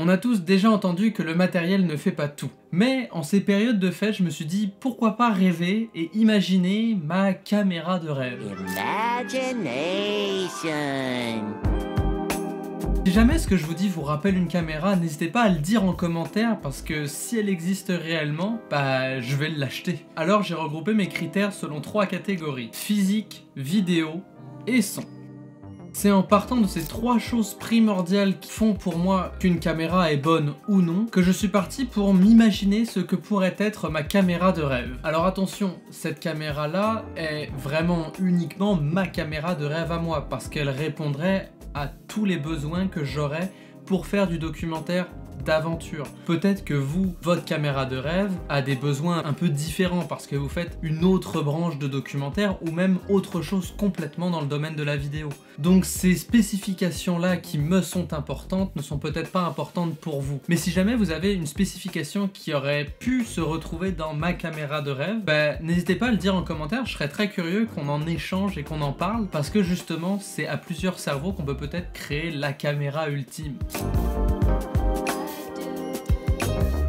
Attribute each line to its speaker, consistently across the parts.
Speaker 1: On a tous déjà entendu que le matériel ne fait pas tout. Mais en ces périodes de fête, je me suis dit pourquoi pas rêver et imaginer ma caméra de rêve.
Speaker 2: Imagination.
Speaker 1: Si jamais ce que je vous dis vous rappelle une caméra, n'hésitez pas à le dire en commentaire parce que si elle existe réellement, bah je vais l'acheter. Alors j'ai regroupé mes critères selon 3 catégories: physique, vidéo et son. C'est en partant de ces 3 choses primordiales qui font pour moi qu'une caméra est bonne ou non que je suis parti pour m'imaginer ce que pourrait être ma caméra de rêve. Alors attention, cette caméra là est vraiment uniquement ma caméra de rêve à moi parce qu'elle répondrait à tous les besoins que j'aurais pour faire du documentaire d'aventure. Peut-être que vous, votre caméra de rêve a des besoins un peu différents parce que vous faites une autre branche de documentaire ou même autre chose complètement dans le domaine de la vidéo. Donc ces spécifications-là qui me sont importantes ne sont peut-être pas importantes pour vous. Mais si jamais vous avez une spécification qui aurait pu se retrouver dans ma caméra de rêve, bah, n'hésitez pas à le dire en commentaire, je serais très curieux qu'on en échange et qu'on en parle parce que justement c'est à plusieurs cerveaux qu'on peut peut-être créer la caméra ultime.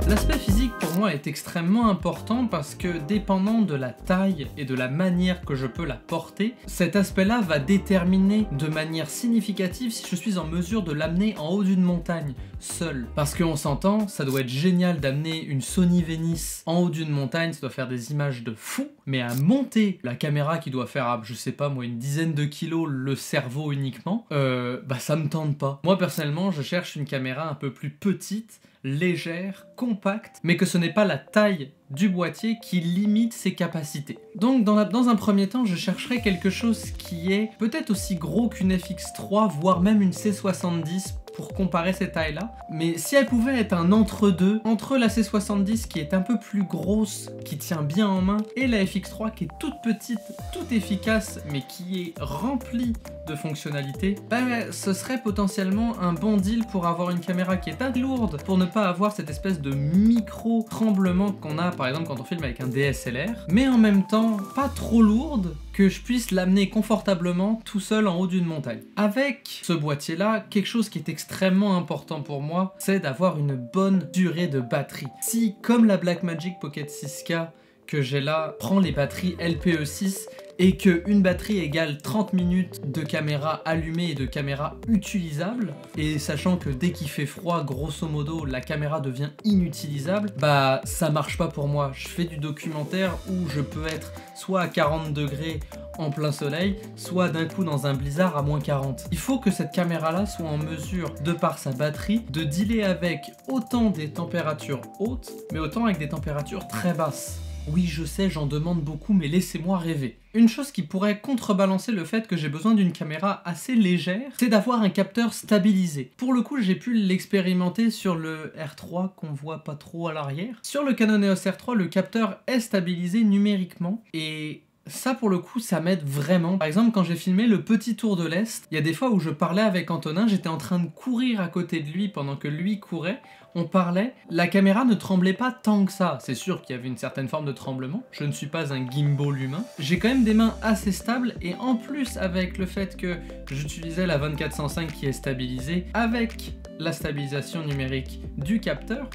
Speaker 1: L'aspect physique pour moi est extrêmement important parce que dépendant de la taille et de la manière que je peux la porter, cet aspect-là va déterminer de manière significative si je suis en mesure de l'amener en haut d'une montagne, seul. Parce qu'on s'entend, ça doit être génial d'amener une Sony Venice en haut d'une montagne, ça doit faire des images de fou, mais à monter la caméra qui doit faire, je sais pas moi, une dizaine de kilos, le cerveau uniquement, bah ça me tente pas. Moi personnellement, je cherche une caméra un peu plus petite, légère, compacte, mais que ce n'est pas la taille du boîtier qui limite ses capacités. Donc dans un premier temps, je chercherai quelque chose qui est peut-être aussi gros qu'une FX3, voire même une C70 pour comparer ces tailles-là. Mais si elle pouvait être un entre-deux, entre la C70 qui est un peu plus grosse, qui tient bien en main, et la FX3 qui est toute petite, toute efficace, mais qui est remplie de fonctionnalités, bah, ce serait potentiellement un bon deal pour avoir une caméra qui est pas lourde, pour ne pas avoir cette espèce de micro-tremblement qu'on a par exemple quand on filme avec un DSLR, mais en même temps pas trop lourde, que je puisse l'amener confortablement tout seul en haut d'une montagne. Avec ce boîtier-là, quelque chose qui est extrêmement important pour moi, c'est d'avoir une bonne durée de batterie. Si, comme la Blackmagic Pocket 6K que j'ai là, prend les batteries LPE6 et qu'une batterie égale 30 minutes de caméra allumée et de caméra utilisable, et sachant que dès qu'il fait froid, grosso modo, la caméra devient inutilisable, bah ça marche pas pour moi. Je fais du documentaire où je peux être soit à 40 degrés en plein soleil, soit d'un coup dans un blizzard à moins 40. Il faut que cette caméra-là soit en mesure, de par sa batterie, de dealer avec autant des températures hautes, mais autant avec des températures très basses. Oui, je sais, j'en demande beaucoup, mais laissez-moi rêver. Une chose qui pourrait contrebalancer le fait que j'ai besoin d'une caméra assez légère, c'est d'avoir un capteur stabilisé. Pour le coup, j'ai pu l'expérimenter sur le R3 qu'on voit pas trop à l'arrière. Sur le Canon EOS R3, le capteur est stabilisé numériquement et ça, pour le coup, ça m'aide vraiment. Par exemple, quand j'ai filmé le petit tour de l'Est, il y a des fois où je parlais avec Antonin, j'étais en train de courir à côté de lui pendant que lui courait, on parlait, la caméra ne tremblait pas tant que ça. C'est sûr qu'il y avait une certaine forme de tremblement, je ne suis pas un gimbal humain. J'ai quand même des mains assez stables et en plus avec le fait que j'utilisais la 2405 qui est stabilisée, avec la stabilisation numérique du capteur,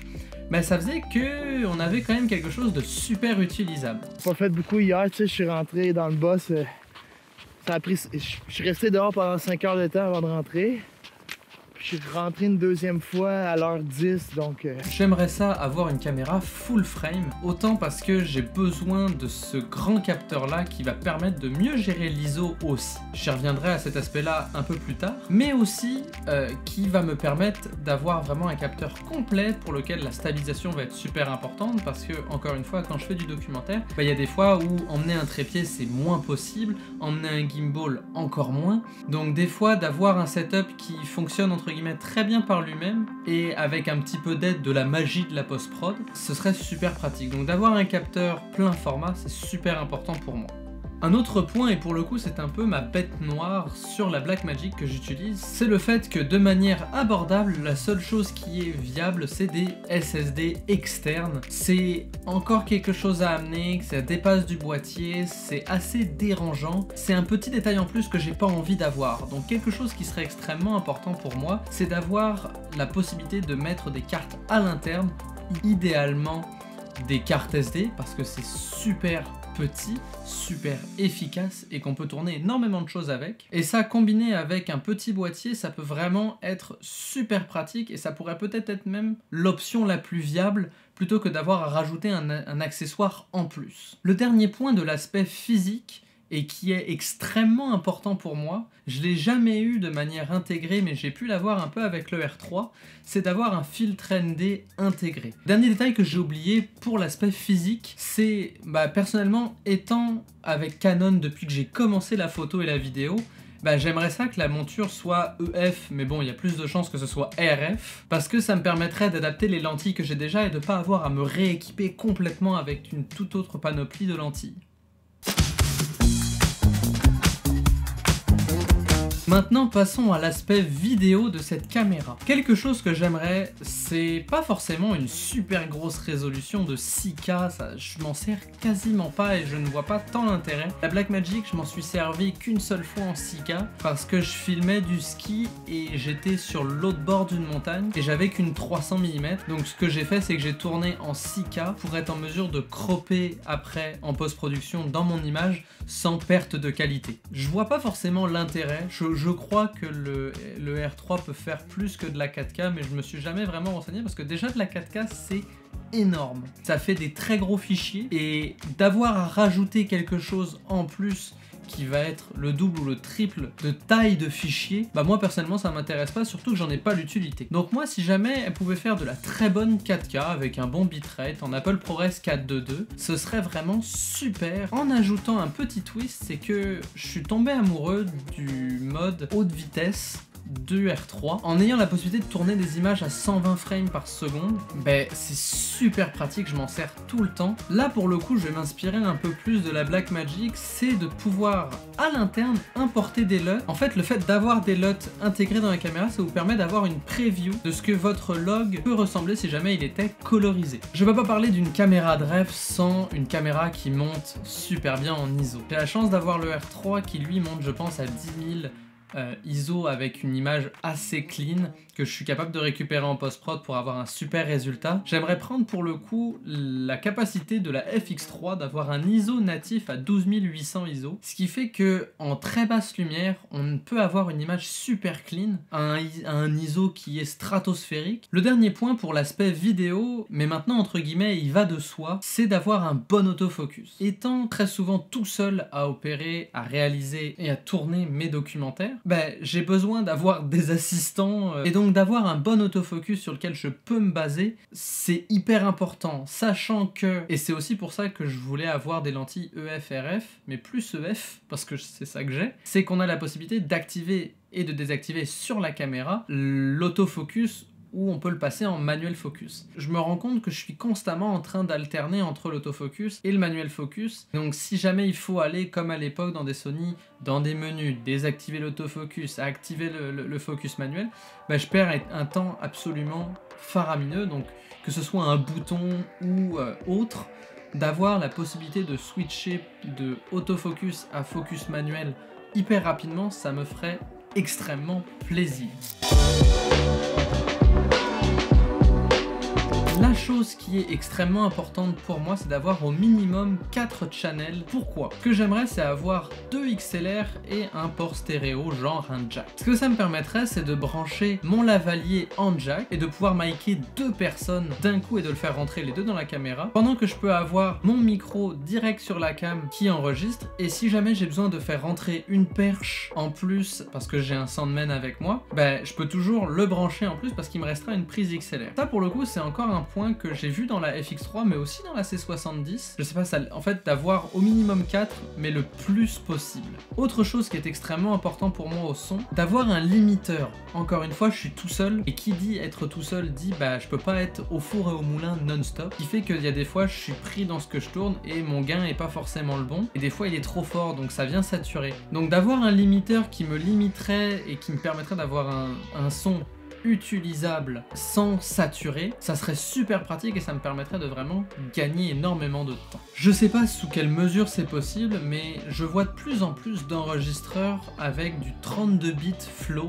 Speaker 1: bah ça faisait que on avait quand même quelque chose de super utilisable.
Speaker 3: J'ai pas fait beaucoup hier, tu sais, je suis rentré dans le boss. Ça a pris, je suis resté dehors pendant 5 heures de temps avant de rentrer. Je suis rentré une deuxième fois à l'heure 10, donc...
Speaker 1: J'aimerais ça avoir une caméra full frame, autant parce que j'ai besoin de ce grand capteur-là qui va permettre de mieux gérer l'ISO aussi. J'y reviendrai à cet aspect-là un peu plus tard, mais aussi qui va me permettre d'avoir vraiment un capteur complet pour lequel la stabilisation va être super importante parce que, encore une fois, quand je fais du documentaire, bah, y a des fois où emmener un trépied c'est moins possible, emmener un gimbal encore moins, donc des fois d'avoir un setup qui fonctionne entre guillemets très bien par lui-même et avec un petit peu d'aide de la magie de la post-prod, ce serait super pratique. Donc d'avoir un capteur plein format, c'est super important pour moi. Un autre point, et pour le coup c'est un peu ma bête noire sur la Blackmagic que j'utilise, c'est le fait que de manière abordable, la seule chose qui est viable c'est des SSD externes. C'est encore quelque chose à amener, que ça dépasse du boîtier, c'est assez dérangeant. C'est un petit détail en plus que j'ai pas envie d'avoir. Donc quelque chose qui serait extrêmement important pour moi, c'est d'avoir la possibilité de mettre des cartes à l'interne, idéalement des cartes SD, parce que c'est super petit, super efficace et qu'on peut tourner énormément de choses avec. Et ça, combiné avec un petit boîtier, ça peut vraiment être super pratique et ça pourrait peut-être être même l'option la plus viable plutôt que d'avoir à rajouter un accessoire en plus. Le dernier point de l'aspect physique, et qui est extrêmement important pour moi, je l'ai jamais eu de manière intégrée mais j'ai pu l'avoir un peu avec le R3, c'est d'avoir un filtre ND intégré. Dernier détail que j'ai oublié pour l'aspect physique, c'est personnellement étant avec Canon depuis que j'ai commencé la photo et la vidéo, j'aimerais ça que la monture soit EF, mais bon, il y a plus de chances que ce soit RF, parce que ça me permettrait d'adapter les lentilles que j'ai déjà et de pas avoir à me rééquiper complètement avec une toute autre panoplie de lentilles. Maintenant, passons à l'aspect vidéo de cette caméra. Quelque chose que j'aimerais, c'est pas forcément une super grosse résolution de 6K, ça, je m'en sers quasiment pas et je ne vois pas tant l'intérêt. La Blackmagic, je m'en suis servi qu'une seule fois en 6K parce que je filmais du ski et j'étais sur l'autre bord d'une montagne et j'avais qu'une 300 mm. Donc ce que j'ai fait, c'est que j'ai tourné en 6K pour être en mesure de cropper après en post-production dans mon image sans perte de qualité. Je vois pas forcément l'intérêt. Je crois que le R3 peut faire plus que de la 4K, mais je me suis jamais vraiment renseigné parce que déjà de la 4K c'est énorme. Ça fait des très gros fichiers et d'avoir à rajouter quelque chose en plus qui va être le double ou le triple de taille de fichier, moi personnellement ça m'intéresse pas, surtout que j'en ai pas l'utilité. Donc moi si jamais elle pouvait faire de la très bonne 4K avec un bon bitrate en Apple ProRes 422, ce serait vraiment super. En ajoutant un petit twist, c'est que je suis tombé amoureux du mode haute vitesse du R3 en ayant la possibilité de tourner des images à 120 frames par seconde. C'est super pratique, je m'en sers tout le temps. Là pour le coup je vais m'inspirer un peu plus de la Blackmagic, c'est de pouvoir à l'interne importer des LUT. En fait le fait d'avoir des LUT intégrés dans la caméra, ça vous permet d'avoir une preview de ce que votre log peut ressembler si jamais il était colorisé. Je ne peux pas parler d'une caméra de rêve sans une caméra qui monte super bien en ISO. J'ai la chance d'avoir le R3 qui lui monte je pense à 10 000 ISO avec une image assez clean que je suis capable de récupérer en post-prod pour avoir un super résultat. J'aimerais prendre pour le coup la capacité de la FX3 d'avoir un ISO natif à 12800 ISO, ce qui fait que en très basse lumière, on peut avoir une image super clean, un ISO qui est stratosphérique. Le dernier point pour l'aspect vidéo, mais maintenant entre guillemets il va de soi, c'est d'avoir un bon autofocus. Étant très souvent tout seul à opérer, à réaliser et à tourner mes documentaires, j'ai besoin d'avoir des assistants et donc d'avoir un bon autofocus sur lequel je peux me baser, c'est hyper important, sachant que, et c'est aussi pour ça que je voulais avoir des lentilles EF-RF, mais plus EF, parce que c'est ça que j'ai, c'est qu'on a la possibilité d'activer et de désactiver sur la caméra l'autofocus où on peut le passer en manuel focus. Je me rends compte que je suis constamment en train d'alterner entre l'autofocus et le manuel focus. Donc si jamais il faut aller comme à l'époque dans des Sony, dans des menus, désactiver l'autofocus, activer le focus manuel, je perds un temps absolument faramineux. Donc que ce soit un bouton ou autre, d'avoir la possibilité de switcher de autofocus à focus manuel hyper rapidement, ça me ferait extrêmement plaisir. La chose qui est extrêmement importante pour moi, c'est d'avoir au minimum 4 channels. Pourquoi? Ce que j'aimerais, c'est avoir 2 XLR et un port stéréo, genre un jack. Ce que ça me permettrait, c'est de brancher mon lavalier en jack et de pouvoir micer 2 personnes d'un coup et de le faire rentrer les deux dans la caméra, pendant que je peux avoir mon micro direct sur la cam qui enregistre. Et si jamais j'ai besoin de faire rentrer une perche en plus, parce que j'ai un Sandman avec moi, je peux toujours le brancher en plus parce qu'il me restera une prise XLR. Ça, pour le coup, c'est encore un point que j'ai vu dans la FX3 mais aussi dans la C70. Je sais pas, ça, en fait d'avoir au minimum 4 mais le plus possible. Autre chose qui est extrêmement important pour moi au son, d'avoir un limiteur. Encore une fois, je suis tout seul et qui dit être tout seul dit bah je peux pas être au four et au moulin non-stop. Ce qui fait qu'il y a des fois je suis pris dans ce que je tourne et mon gain est pas forcément le bon. Et des fois il est trop fort donc ça vient saturer. Donc d'avoir un limiteur qui me limiterait et qui me permettrait d'avoir un son utilisable sans saturer, ça serait super pratique et ça me permettrait de vraiment gagner énormément de temps. Je sais pas sous quelle mesure c'est possible, mais je vois de plus en plus d'enregistreurs avec du 32 bits float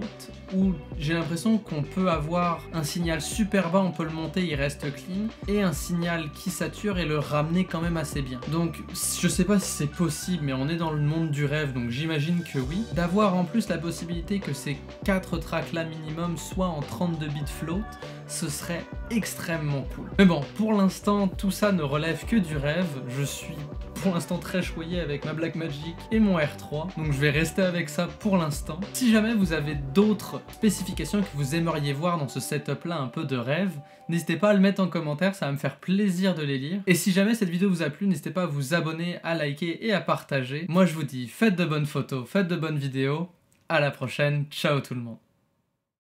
Speaker 1: où j'ai l'impression qu'on peut avoir un signal super bas, on peut le monter, il reste clean, et un signal qui sature et le ramener quand même assez bien. Donc je sais pas si c'est possible, mais on est dans le monde du rêve, donc j'imagine que oui. D'avoir en plus la possibilité que ces 4 tracks là minimum soient en 32 bits float, ce serait extrêmement cool. Mais bon, pour l'instant, tout ça ne relève que du rêve. Je suis pour l'instant très choyé avec ma Blackmagic et mon R3, donc je vais rester avec ça pour l'instant. Si jamais vous avez d'autres spécifications que vous aimeriez voir dans ce setup là un peu de rêve, n'hésitez pas à le mettre en commentaire, ça va me faire plaisir de les lire. Et si jamais cette vidéo vous a plu, n'hésitez pas à vous abonner, à liker et à partager. Moi je vous dis, faites de bonnes photos, faites de bonnes vidéos, à la prochaine, ciao tout le monde.